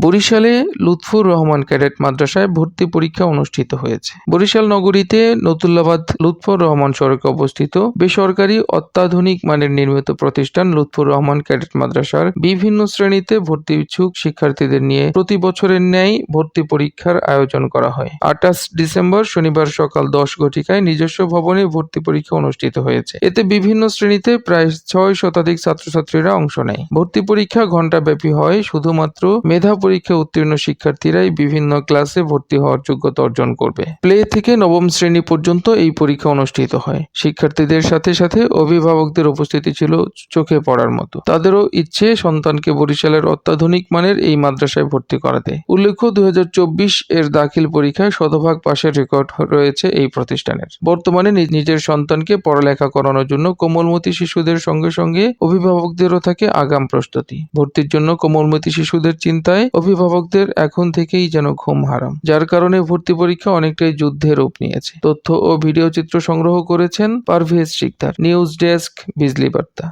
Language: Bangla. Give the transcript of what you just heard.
বরিশালে লুৎফুর রহমান ক্যাডেট মাদ্রাসায় ভর্তি পরীক্ষা অনুষ্ঠিত হয়েছে। বরিশাল নগরীতে নতুল্লাবাদ লুৎফুর রহমান সড়কে অবস্থিত বেসরকারি অত্যাধুনিক মানের নির্মিত প্রতিষ্ঠান লুৎফুর রহমান ক্যাডেট মাদ্রাসার বিভিন্ন শ্রেণীতে ভর্তি ইচ্ছুক শিক্ষার্থীদের নিয়ে প্রতি বছরের ন্যায় ভর্তি পরীক্ষার আয়োজন করা হয়। 28 ডিসেম্বর শনিবার সকাল 10 ঘটিকায় নিজস্ব ভবনে ভর্তি পরীক্ষা অনুষ্ঠিত হয়েছে। এতে বিভিন্ন শ্রেণীতে প্রায় 6 শতাধিক ছাত্রছাত্রীরা অংশ নেয়। ভর্তি পরীক্ষা ঘণ্টাব্যাপী হয়। শুধুমাত্র মেধা পরীক্ষা উত্তীর্ণ শিক্ষার্থীরাই বিভিন্ন ক্লাসে ভর্তি হওয়ার যোগ্যতা অর্জন করবে। প্লে থেকে নবম শ্রেণী পর্যন্ত এই পরীক্ষা অনুষ্ঠিত হয়। শিক্ষার্থীদের সাথে সাথে অভিভাবকদের উপস্থিতি ছিল চোখে পড়ার মতো। তাদেরও ইচ্ছে সন্তানকে বরিশালের অত্যাধুনিক মানের এই মাদ্রাসায় ভর্তি করাতে। উল্লেখ্য 2024 এর দাখিল পরীক্ষায় শতভাগ পাশের রেকর্ড রয়েছে এই প্রতিষ্ঠানের। বর্তমানে নিজের সন্তানকে পড়ালেখা করানোর জন্য কোমলমতি শিশুদের সঙ্গে সঙ্গে অভিভাবকদেরও থাকে আগাম প্রস্তুতি। ভর্তির জন্য কোমলমতি শিশুদের চিন্তায় অভিভাবকদের এখন থেকেই যেন ঘুম হারাম, যার কারণে ভর্তি পরীক্ষা অনেকটাই যুদ্ধের রূপ নিয়েছে। তথ্য ও ভিডিও চিত্র সংগ্রহ করেছেন পারভেজ শিকদার। নিউজ ডেস্ক, বিজলি বার্তা।